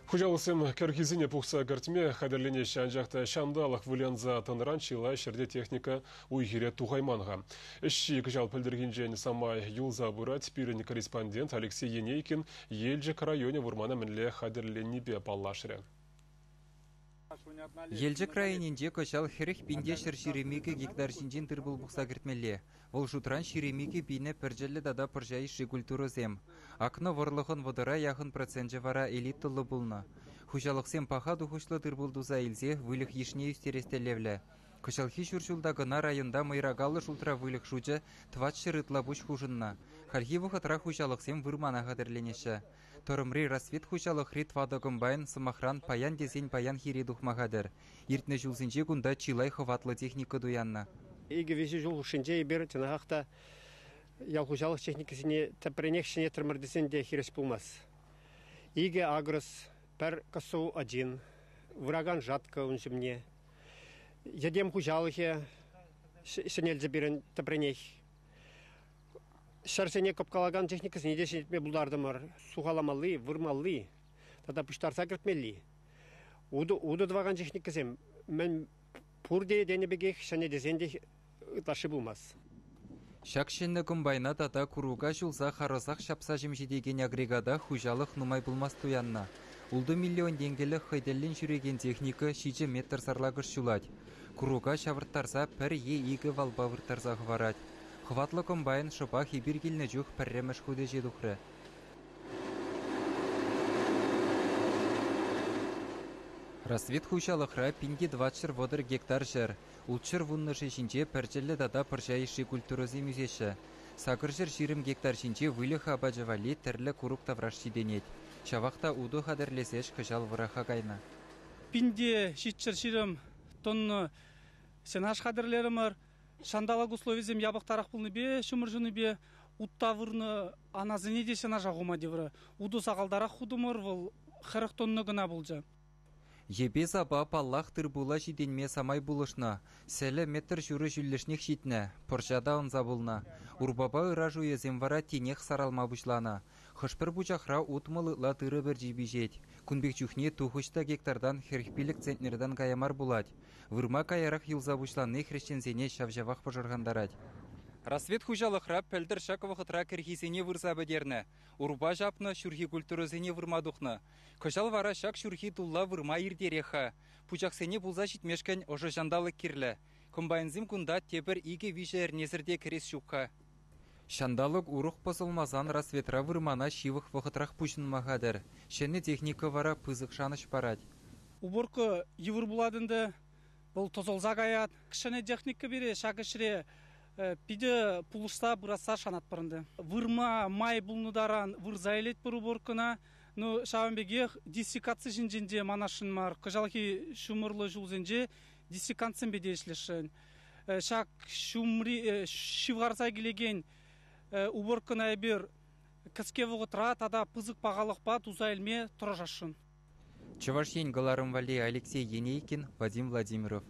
Хужалысым кәркізіне пұқса кәртіме қадірлене шанжақты шамдалық вылянза тыныран чила шерде техника уйгере туғайманға. Ішші жал пілдірген жайны самай юлза бұрат пирін корреспондент Алексей Енейкин елжік районе вұрмана мінле қадірлене бе паллашыры. Елжік районінде көшал херіх бінде шершеремекі гектар жинжен тұрбыл бұқса кіртмелі. Ол жұтран шеремекі бейне піржелі дада піржайы шегультуры зем. Ақны ворлығын водыра яғын проценті вара элиттылы бұлны. Хұжалықсен паха дұхышлы тұрбылдуза елзе вылық ешіне үстерестелевлі. Көшалхи шүршілда гына районда майрагалы жултра вылық жуджы тват шырытла бұш хұжынна. Хальхи вұхытра хұжалықсен вырмана қадырленеші. Торымри расвет хұжалықри твадығын байын сымахран паян дезен паян хири дұхмағадыр. Ертіне жылзынже күнда чилай хыватлы техника дуянна. Игі везі жыл ұшынже ебір тінағақта ял хұжалық техникасыне тәпірінекшіне тұрмырдесен де хирес болмас. Игі агрос пәр касу один, выраган жатка үнжімне. Ядем хужалыхе, сенелзе берен тапренех. Шарсене капкалаган техникасы недешен етме бұлдардымыр. Суғаламалы, вырмалы, тада пұштарса кіртмелі. Уды дваган техникасы, мен пұрде денебегех, шане дезенде ұташы болмас. Шакшенні күмбайна тата күруға жылза қарызақ шапса жемжедеген агрегада хужалық нумай болмас туянна. Улды миллион денгелі хайделлен жүреген техника 6 метр сарлагыш шулад. Күруға шавырттарса пір екі валба вырттарса ғыварад. Хватлы комбайн шыпа хибір келіне жүх пірреміш худы жедухры. Расвет хушалықра пинге 20 водыр гектар жер. Улчыр вунны жешінче пәрчелі дада пыржайыши культурызы мүзеші. Сақыр жер 20 гектар жінче вылы хаба жавали тірлі күрук таврашчи денет. Чавақта уду қадырлесеш қыжал выраха кайна. Пинде шитчер ширым тонны сенаш қадырлерімір. Шандалаг условизем ябық тарақ бұлны бе, шымыржыны бе, уттавырны аназыне де сена жағума девірі. Уду сағалдарақ худымыр выл 40 тонны гына бұлжа. Ебе заба паллах тырбула жиденме самай булышна. Сәлі метр жүрі жүллішнек житне, пұржада он забылна. Урбаба ыражу езем вара тенех саралма бұшлана. Хышпыр бұчақра утмылыла тыры бір жибі жет. Күнбек жүхне тухышта гектардан херхпилік центнердан каямар булад. Вырма каярақ юлза бұшланы хрещензене шавжавақ пожырғандарад. Расвет хужалықра пәлдір шаковықытра кірхизене вырза бәдерні. Урба жапны шүрхи культурызене вырмадуқны. Көшал вара шак шүрхи тулла вырма ирдереха. Пучақсене бұлза житмешкен ожы жандалы кірлі. Комбайнзим күнда тепір иге виже әрнезірде кірес шуққа. Шандалық уруқ посылмазан расветра вырмана шивық вұқытрақ пүшін мағадыр. Шәні техника вара пызық шаныш парад. Уборка евір бұладынды бұл тозолза гаят. Кішіне техника бере шағышыре пиде пулышта бұраса шанат бірінді. Вырма май бұлныдаран вырза елет бір уборкына. Ну, шауынбеге диссекация жинженде манашын мар. Қыжалқи шумырлы жылзенде диссекациян бедешлешін. Шак шивғарза келеген уборкына әбір кіске вұғытра тада пызық бағалық ба туза әлме тұра жашын. Чувашень Галарым Вали, Алексей Енейкин, Вадим Владимиров.